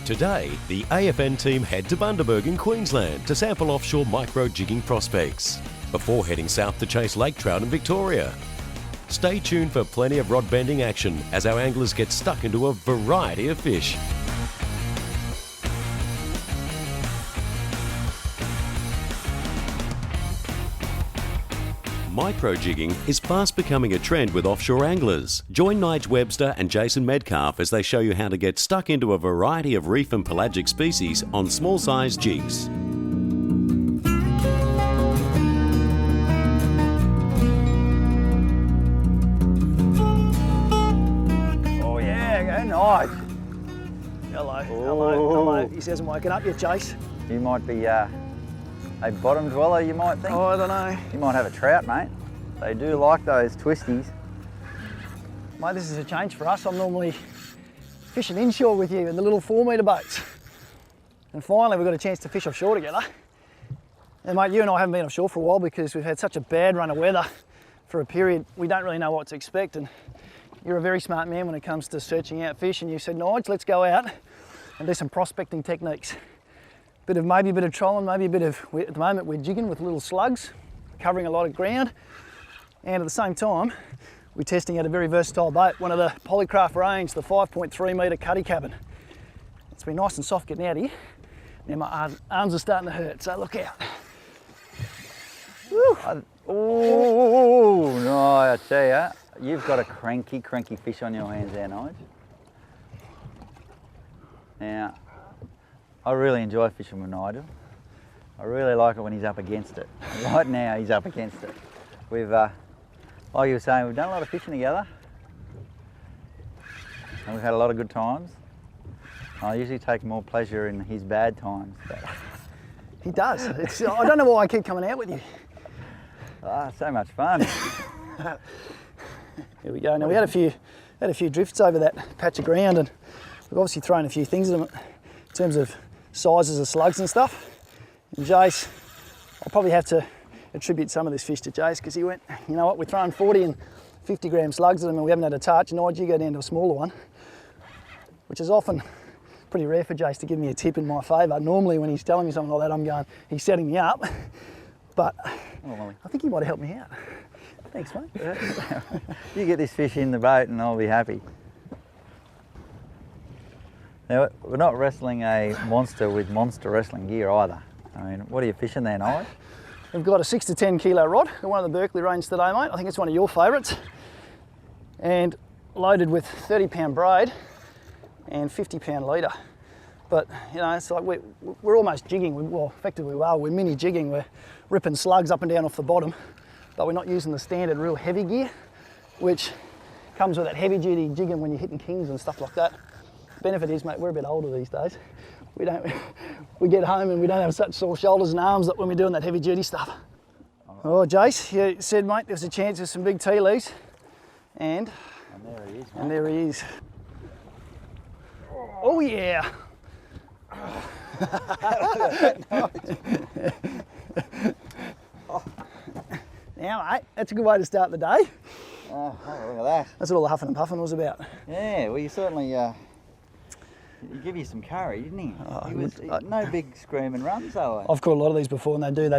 Today, the AFN team head to Bundaberg in Queensland to sample offshore micro-jigging prospects before heading south to chase lake trout in Victoria. Stay tuned for plenty of rod bending action as our anglers get stuck into a variety of fish. Micro-jigging is fast becoming a trend with offshore anglers. Join Nige Webster and Jason Medcalf as they show you how to get stuck into a variety of reef and pelagic species on small-sized jigs. Oh yeah, go Nige. Hello, hello. He hasn't woken up yet, Chase. You might be a bottom dweller, you might think. Oh, I don't know. You might have a trout, mate. They do like those twisties. Mate, this is a change for us. I'm normally fishing inshore with you in the little 4-metre boats. And finally we've got a chance to fish offshore together. And mate, you and I haven't been offshore for a while because we've had such a bad run of weather for a period. We don't really know what to expect, and you're a very smart man when it comes to searching out fish, and you said, Nige, let's go out and do some prospecting techniques. Maybe a bit of trolling, maybe a bit of, at the moment we're jigging with little slugs, covering a lot of ground. And at the same time, we're testing out a very versatile boat, one of the Polycraft range, the 5.3 metre cuddy cabin. It's been nice and soft getting out here. Now my arms are starting to hurt, so look out. Oh, no, I tell you, you've got a cranky fish on your hands there, Nige. Now, I really enjoy fishing with Nigel. I really like it when he's up against it. Right now, he's up against it. We've, like you were saying, we've done a lot of fishing together. And we've had a lot of good times. I usually take more pleasure in his bad times. But he does. I don't know why I keep coming out with you. So much fun. Here we go. Now we had a few drifts over that patch of ground, and we've obviously thrown a few things at them in terms of sizes of slugs and stuff. And Jace, I'll probably have to attribute some of this fish to Jace, because he went, you know what, we're throwing 40 and 50 gram slugs at them and we haven't had a touch. Nige, you go down to a smaller one, which is often pretty rare for Jace to give me a tip in my favour. Normally when he's telling me something like that, I'm going, he's setting me up. But I think he might have helped me out. Thanks, mate. You get this fish in the boat and I'll be happy. Now, we're not wrestling a monster with monster wrestling gear either. I mean, what are you fishing there, Nige? We've got a 6 to 10 kilo rod, one of the Berkeley range today, mate. I think it's one of your favourites. And loaded with 30-pound braid and 50-pound leader. But, you know, it's like we're almost jigging. Well, effectively we are. We're mini-jigging. We're ripping slugs up and down off the bottom, but we're not using the standard real heavy gear, which comes with that heavy-duty jigging when you're hitting kings and stuff like that. Benefit is, mate, we're a bit older these days. We get home and we don't have such sore shoulders and arms that when we're doing that heavy duty stuff. Oh, Jace, you said, mate, there's a chance of some big tea leaves. And there he is, mate. And there he is. Oh yeah. Now, mate, that's a good way to start the day. Oh, look at that. That's what all the huffing and puffing was about. Yeah, well, you certainly, he gave you some courage, didn't he? He was no big scream and run, so. I've caught a lot of these before, and they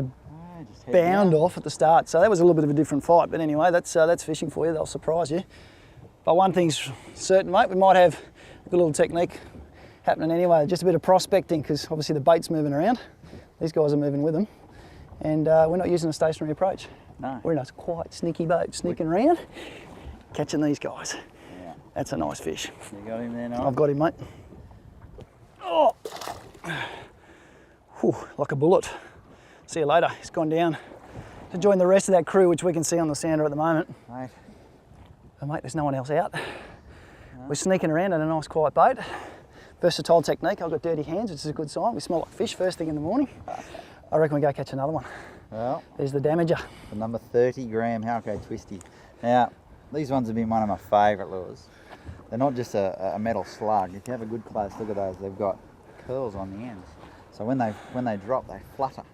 bound off at the start. So that was a little bit of a different fight. But anyway, that's fishing for you. They'll surprise you. But one thing's certain, mate, we might have a good little technique happening anyway. Just a bit of prospecting, because obviously the bait's moving around. These guys are moving with them. And we're not using a stationary approach. No. We're in a quite sneaky boat, sneaking around, catching these guys. Yeah. That's a nice fish. You got him there, Nige? I've got him, mate. Oh, whew, like a bullet. See you later. He's gone down to join the rest of that crew, which we can see on the sounder at the moment. Mate. Oh, mate, there's no one else out. No. We're sneaking around in a nice quiet boat. Versatile technique. I've got dirty hands, which is a good sign. We smell like fish first thing in the morning. I reckon we go catch another one. Well, there's the damager. The number 30 gram Halco Twisty. Now, these ones have been one of my favourite lures. They're not just a metal slug. If you have a good close look at those, they've got curls on the ends. So when they drop, they flutter.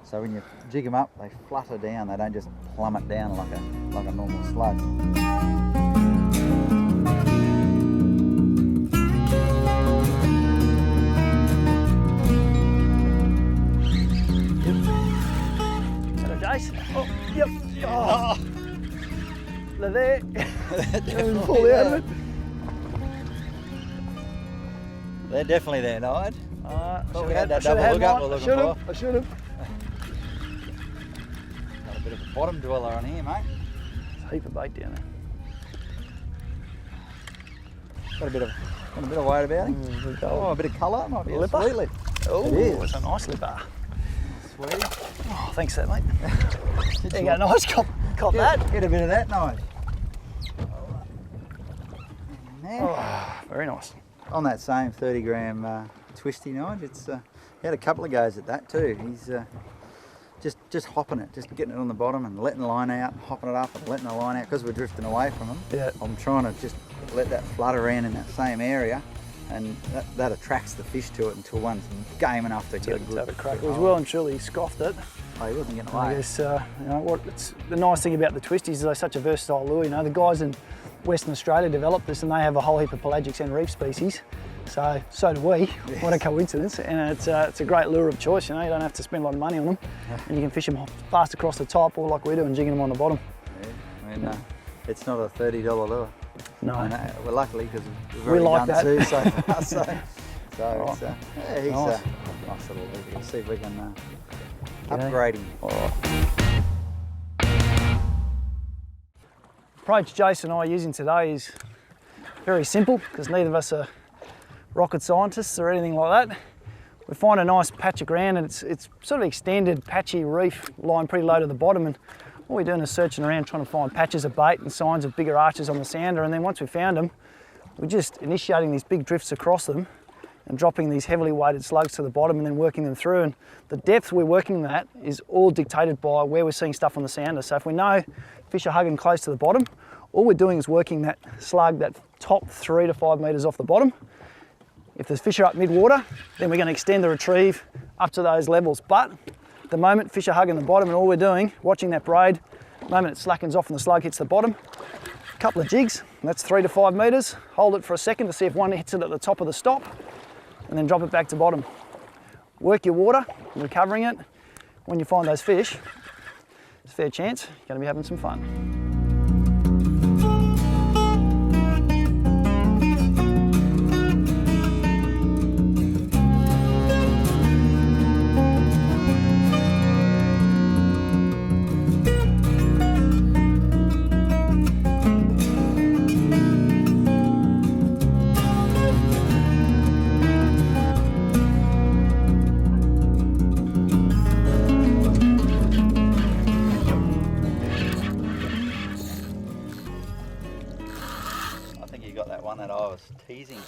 So when you jig them up, they flutter down. They don't just plummet down like a normal slug. of there. Definitely Pull out of it. They're definitely there, Nige. Thought we had that should've double had hookup mine. we're looking for. I should have. Got a bit of a bottom dweller on here, mate. There's a heap of bait down there. Got a bit of weight about him. Oh, a bit of colour. Might be a Lipper? sweet lip. Oh, It is. it's a nice lipper. Sweet. Oh, thanks for that, mate. There you go, nice. Cop that. Get a bit of that, Nige. Now, Oh, very nice. on that same 30 gram twisty, Nige, it's he had a couple of goes at that too. He's just hopping it, just getting it on the bottom and letting the line out, hopping it up and letting the line out because we're drifting away from them. Yeah. I'm trying to just let that flood around in that same area, and that attracts the fish to it until one's game enough to get a good Have a crack. It was hold. well and truly scoffed it. Oh, he wasn't getting I away. guess you know what? It's the nice thing about the twisties is they're such a versatile lure. You know, the guys in Western Australia developed this, and they have a whole heap of pelagics and reef species. So do we. Yes. What a coincidence! And it's a great lure of choice. You know, you don't have to spend a lot of money on them, and you can fish them fast across the top, or like we do, and jigging them on the bottom. Yeah, I mean, it's not a $30 lure. No. And, well, luckily, because we've We already like done that. two so far. So Right. it's, yeah, he's Nice. a nice little lure. We'll see if we can Okay. upgrade him. All right. Approach Jason and I are using today is very simple because neither of us are rocket scientists or anything like that. We find a nice patch of ground, and it's sort of extended patchy reef lying pretty low to the bottom, and all we're doing is searching around trying to find patches of bait and signs of bigger arches on the sounder, and then once we found them, we're just initiating these big drifts across them and dropping these heavily weighted slugs to the bottom and then working them through. And the depth we're working at is all dictated by where we're seeing stuff on the sounder. So if we know fish are hugging close to the bottom, all we're doing is working that slug, that top 3 to 5 metres off the bottom. If the fish are up mid-water, then we're going to extend the retrieve up to those levels. But the moment fish are hugging the bottom and all we're doing, watching that braid, the moment it slackens off and the slug hits the bottom, a couple of jigs, and that's 3 to 5 metres. Hold it for a second to see if one hits it at the top of the stop, and then drop it back to bottom. Work your water, recovering it. When you find those fish, there's a fair chance you're going to be having some fun. That I was teasing.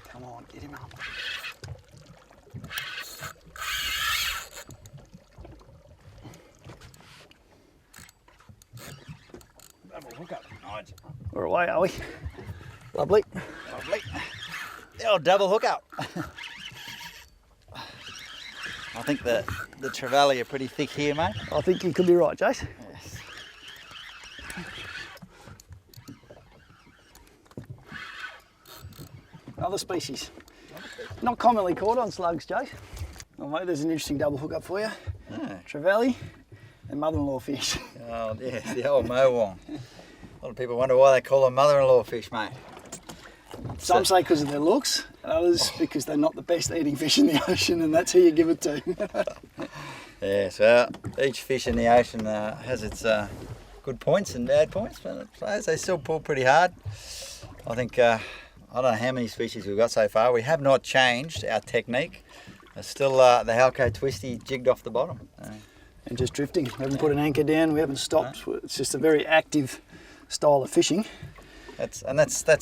Come on, get him up. Double hook up. Nice. We're away, are we? Lovely. Lovely. The old double hook up. I think the trevally are pretty thick here, mate. I think you could be right, Jace. Yes. Another species. Not commonly caught on slugs, Jace. Oh, mate, there's an interesting double hookup for you. Yeah. Trevally and mother-in-law fish. Oh, yes, the old mowong. A lot of people wonder why they call them mother-in-law fish, mate. Some say because of their looks, and others because they're not the best eating fish in the ocean, and that's who you give it to. Yes, well, each fish in the ocean has its good points and bad points, but they still pull pretty hard. I think, I don't know how many species we've got so far. We have not changed our technique. It's still the Halco Twisty jigged off the bottom. And just drifting. We haven't put an anchor down, we haven't stopped. It's just a very active style of fishing. That's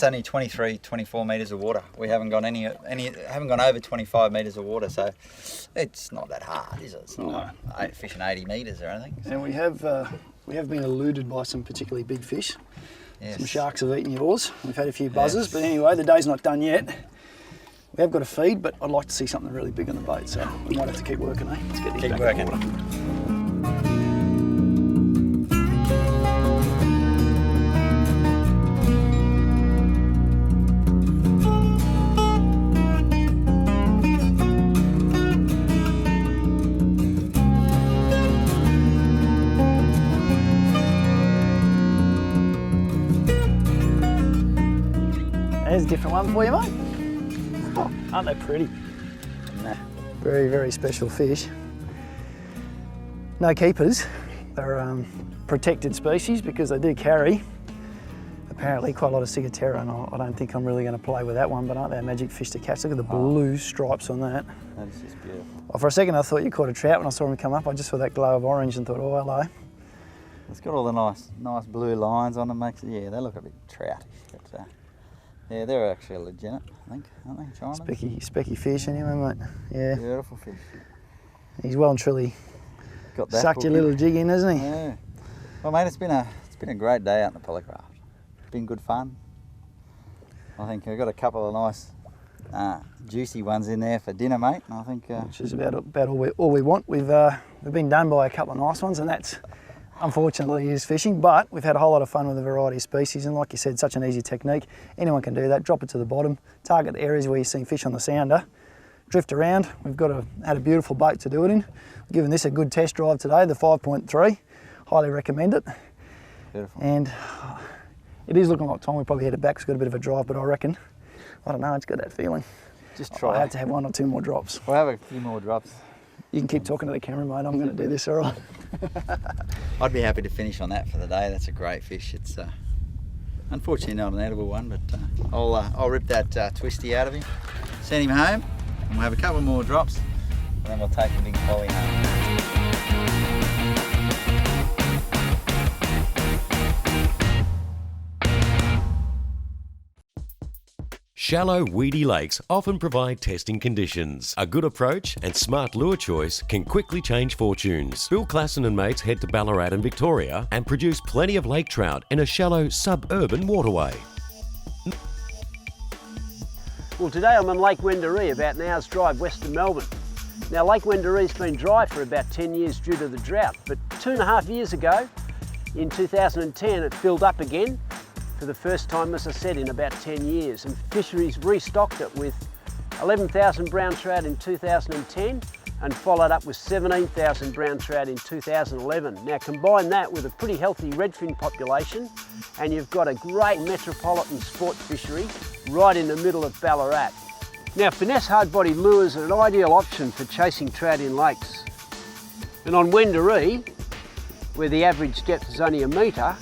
only 23, 24 metres of water. We haven't gone haven't gone over 25 metres of water, so it's not that hard, is it? It's not like fishing 80 metres or anything. So. And we have been eluded by some particularly big fish. Yes. Some sharks have eaten yours. We've had a few buzzers, but anyway, the day's not done yet. We have got a feed, but I'd like to see something really big on the bait, so we might have to keep working, eh? Let's get these Keep back in working. the water. There's a different one for you, mate. Oh, aren't they pretty? Nah. Very, very special fish. No keepers. They're protected species because they do carry apparently quite a lot of ciguatera, and I don't think I'm really going to play with that one, but aren't they a magic fish to catch? Look at the blue stripes on that. That is just beautiful. Well, for a second I thought you caught a trout when I saw him come up. I just saw that glow of orange and thought, oh, hello. It's got all the nice blue lines on them, makes it, yeah, they look a bit troutish. But, yeah, they're actually legit, I think, aren't they, Chinaman? Specky fish anyway, mate. Yeah. Beautiful fish. He's well and truly Got that sucked your little jig in, hasn't he? Yeah. Well, mate, it's been a great day out in the polycraft. It's been good fun. I think we've got a couple of nice juicy ones in there for dinner, mate. And I think which is about all we want. We've been done by a couple of nice ones, and that's unfortunately is fishing. But we've had a whole lot of fun with a variety of species, and like you said, such an easy technique. Anyone can do that. Drop it to the bottom, target the areas where you've seen fish on the sounder, drift around. We've had a beautiful boat to do it in. We've given this a good test drive today, the 5.3. Highly recommend it. beautiful. And it is looking like time we probably headed back. It's got a bit of a drive, but I reckon, I don't know, it's got that feeling. Just try. I had to have 1 or 2 more drops. We'll have a few more drops. You can keep talking to the camera, mate. I'm going to do this, all right? I'd be happy to finish on that for the day. That's a great fish. It's unfortunately not an edible one, but I'll rip that twisty out of him, send him home, and we'll have a couple more drops, and then we'll take the big polly home. Shallow, weedy lakes often provide testing conditions. A good approach and smart lure choice can quickly change fortunes. Bill Klassen and mates head to Ballarat and Victoria and produce plenty of lake trout in a shallow suburban waterway. Well, today I'm on Lake Wendouree, about an hour's drive west of Melbourne. Now, Lake Wendoree's been dry for about 10 years due to the drought, but 2.5 years ago, in 2010, it filled up again for the first time, as I said, in about 10 years. And fisheries restocked it with 11,000 brown trout in 2010 and followed up with 17,000 brown trout in 2011. Now combine that with a pretty healthy redfin population and you've got a great metropolitan sport fishery right in the middle of Ballarat. Now finesse hard-body lures are an ideal option for chasing trout in lakes. And on Wendouree, where the average depth is only 1 metre,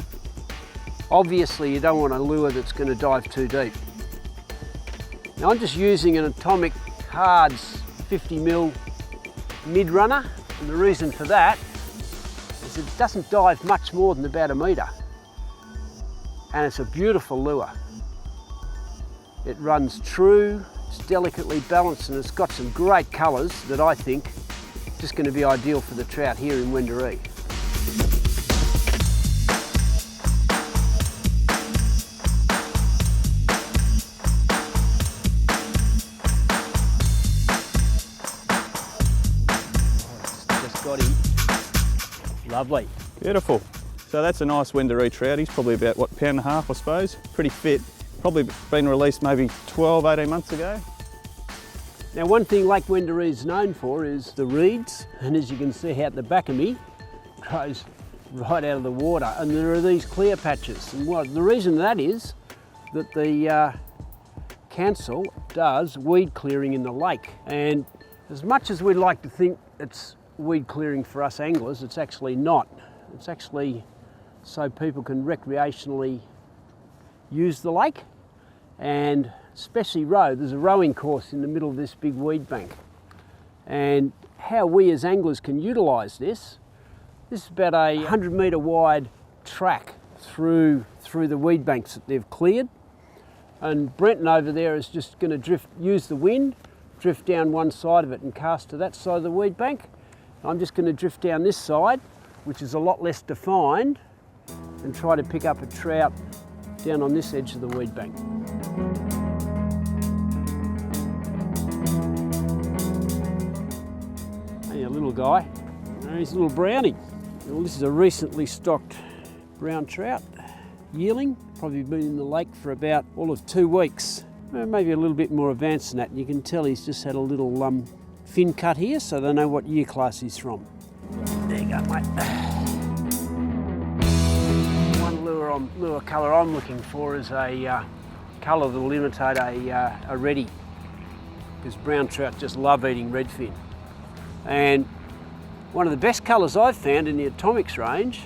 obviously you don't want a lure that's going to dive too deep. Now I'm just using an Atomic Hards 50mm mid runner, and the reason for that is it doesn't dive much more than about 1 metre, and it's a beautiful lure. It runs true, it's delicately balanced, and it's got some great colours that I think are just going to be ideal for the trout here in Wendouree. Lovely. Beautiful. So that's a nice Wendouree trout. He's probably about, what, £1.5 I suppose? Pretty fit. Probably been released maybe 12, 18 months ago. Now one thing Lake Wendouree is known for is the reeds, and as you can see out the back of me, it grows right out of the water, and there are these clear patches. And the reason that is that the council does weed clearing in the lake, and as much as we'd like to think it's weed clearing for us anglers, it's actually not. It's actually so people can recreationally use the lake, and especially row. There's a rowing course in the middle of this big weed bank, and how we as anglers can utilise this is about a 100 metre wide track through the weed banks that they've cleared, and Brenton over there is just going to use the wind, drift down one side of it and cast to that side of the weed bank. I'm just going to drift down this side, which is a lot less defined, and try to pick up a trout down on this edge of the weed bank. Hey, a little guy. He's a little brownie. Well, this is a recently stocked brown trout, yearling. Probably been in the lake for about all of 2 weeks. Maybe a little bit more advanced than that. And you can tell he's just had a little fin cut here, so they know what year class he's from. There you go, mate. One lure colour I'm looking for is a colour that will imitate a reddy, because brown trout just love eating redfin. And one of the best colours I've found in the atomics range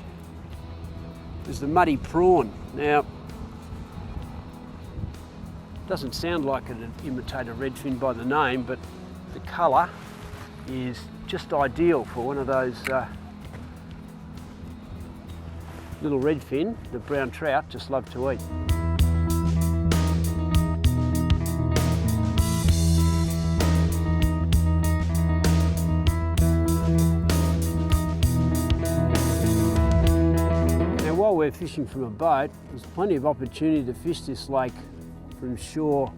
is the muddy prawn. Now, it doesn't sound like it'd imitate a redfin by the name, but the colour is just ideal for one of those little redfin that brown trout just love to eat. Now, while we're fishing from a boat, there's plenty of opportunity to fish this lake from shore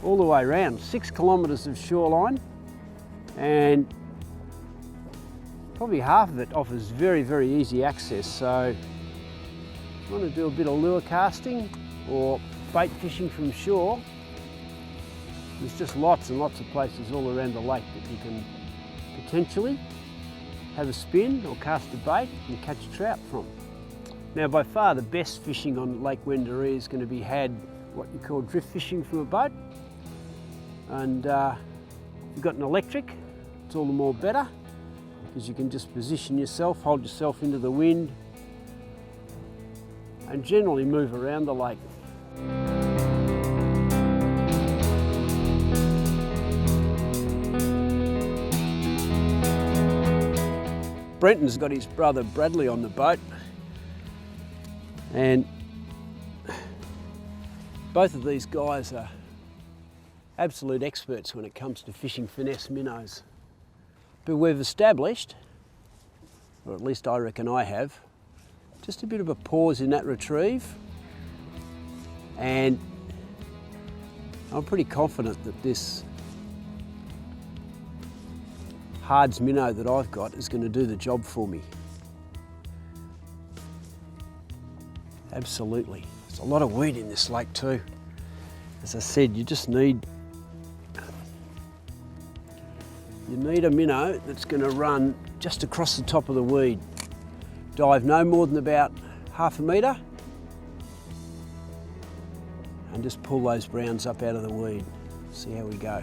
all the way around. 6 kilometres of shoreline, and probably half of it offers very, very easy access. So if you want to do a bit of lure casting or bait fishing from shore, there's just lots and lots of places all around the lake that you can potentially have a spin or cast a bait and catch a trout from. Now, by far the best fishing on Lake Wendouree is going to be had what you call drift fishing from a boat, and if you've got an electric, it's all the more better, because you can just position yourself, hold yourself into the wind, and generally move around the lake. Brenton's got his brother Bradley on the boat, and both of these guys are absolute experts when it comes to fishing finesse minnows. But we've established, or at least I reckon I have, just a bit of a pause in that retrieve, and I'm pretty confident that this Hards minnow that I've got is going to do the job for me. Absolutely. There's a lot of weed in this lake too. As I said, you just need a minnow that's going to run just across the top of the weed. Dive no more than about half a metre and just pull those browns up out of the weed. See how we go.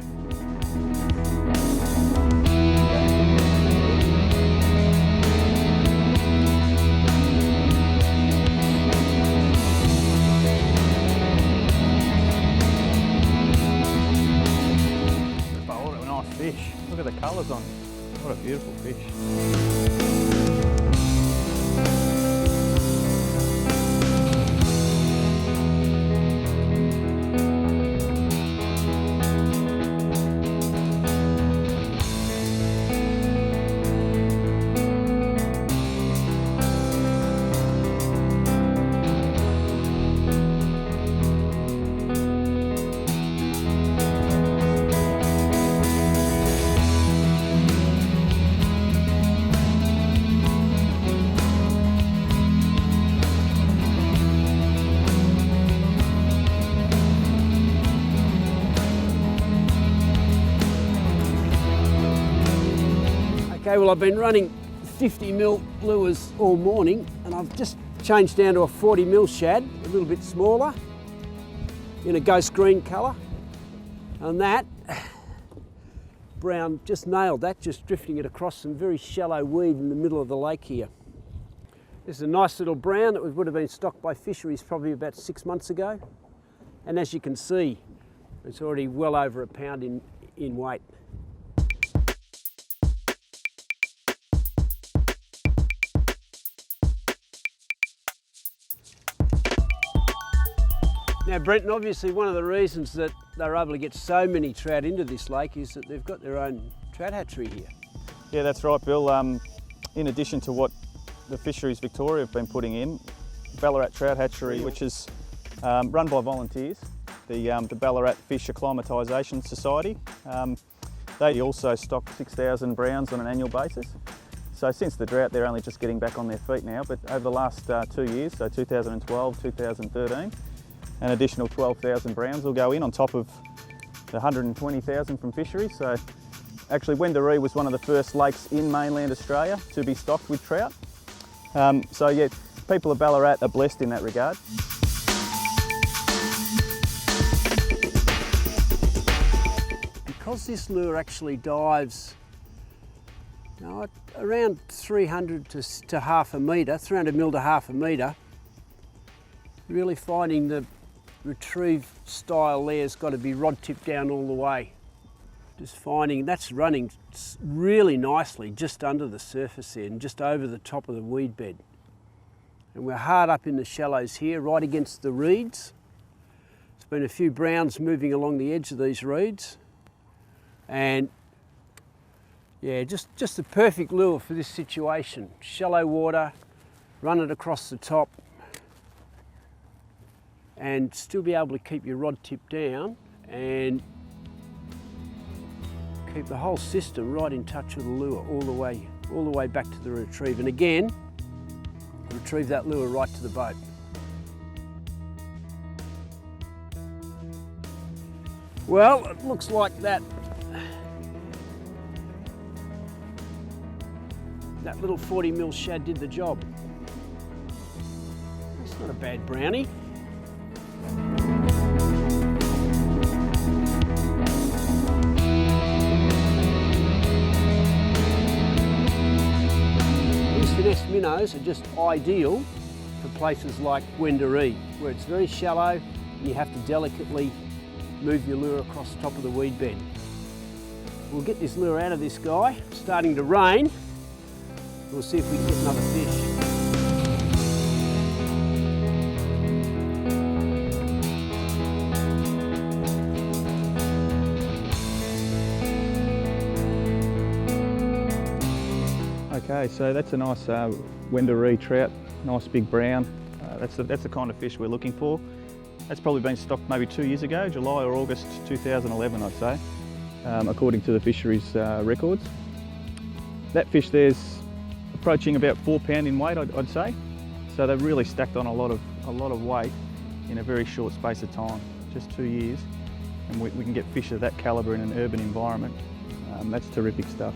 Fish. Look at the colours on. What a beautiful fish. Okay, well, I've been running 50mm lures all morning, and I've just changed down to a 40mm shad, a little bit smaller, in a ghost green colour. And that brown just nailed that, just drifting it across some very shallow weed in the middle of the lake here. This is a nice little brown that would have been stocked by fisheries probably about 6 months ago. And as you can see, it's already well over a pound in weight. Now, Brenton, obviously one of the reasons that they're able to get so many trout into this lake is that they've got their own trout hatchery here. Yeah, that's right, Bill. In addition to what the Fisheries Victoria have been putting in, Ballarat Trout Hatchery, which is run by volunteers, the Ballarat Fish Acclimatisation Society, they also stock 6,000 browns on an annual basis. So since the drought, they're only just getting back on their feet now, but over the last 2 years, so 2012, 2013, an additional 12,000 browns will go in on top of the 120,000 from fisheries. So actually Wendouree was one of the first lakes in mainland Australia to be stocked with trout. So yeah, people of Ballarat are blessed in that regard. because this lure actually dives around 300 to half a metre, 300 mil to half a metre, really finding the retrieve style there's got to be rod tip down all the way. Just finding that's running really nicely just under the surface there and just over the top of the weed bed. And we're hard up in the shallows here, right against the reeds. There's been a few browns moving along the edge of these reeds. And yeah, just the perfect lure for this situation. Shallow water, run it across the top, and still be able to keep your rod tip down and keep the whole system right in touch with the lure all the way back to the retrieve. And again, retrieve that lure right to the boat. Well, it looks like that little 40 mil shad did the job. That's not a bad brownie. These finesse minnows are just ideal for places like Wendouree, where it's very shallow and you have to delicately move your lure across the top of the weed bed. We'll get this lure out of this guy. It's starting to rain. We'll see if we can get another fish. Okay, so that's a nice Wendouree trout, nice big brown. That's the kind of fish we're looking for. That's probably been stocked maybe 2 years ago, July or August 2011, I'd say, according to the fisheries records. That fish there's approaching about 4 pound in weight, I'd say. So they've really stacked on a lot of weight in a very short space of time, just 2 years. And we can get fish of that calibre in an urban environment. That's terrific stuff.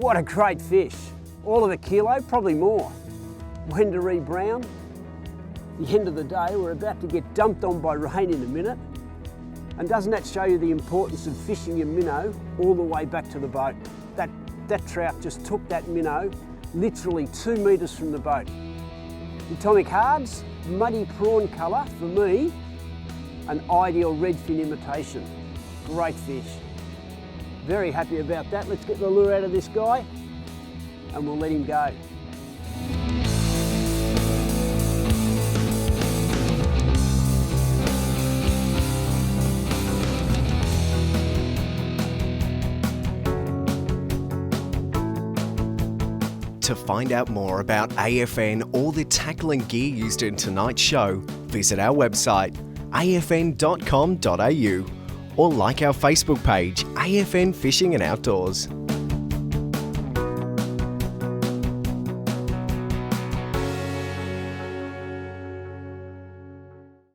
What a great fish. All of a kilo, probably more. Wendouree brown. At the end of the day, we're about to get dumped on by rain in a minute. And doesn't that show you the importance of fishing your minnow all the way back to the boat? That trout just took that minnow literally 2 metres from the boat. Atomic Hards, muddy prawn colour, for me, an ideal redfin imitation. Great fish. Very happy about that. Let's get the lure out of this guy and we'll let him go. To find out more about AFN or the tackling gear used in tonight's show, visit our website afn.com.au or like our Facebook page, AFN Fishing and Outdoors.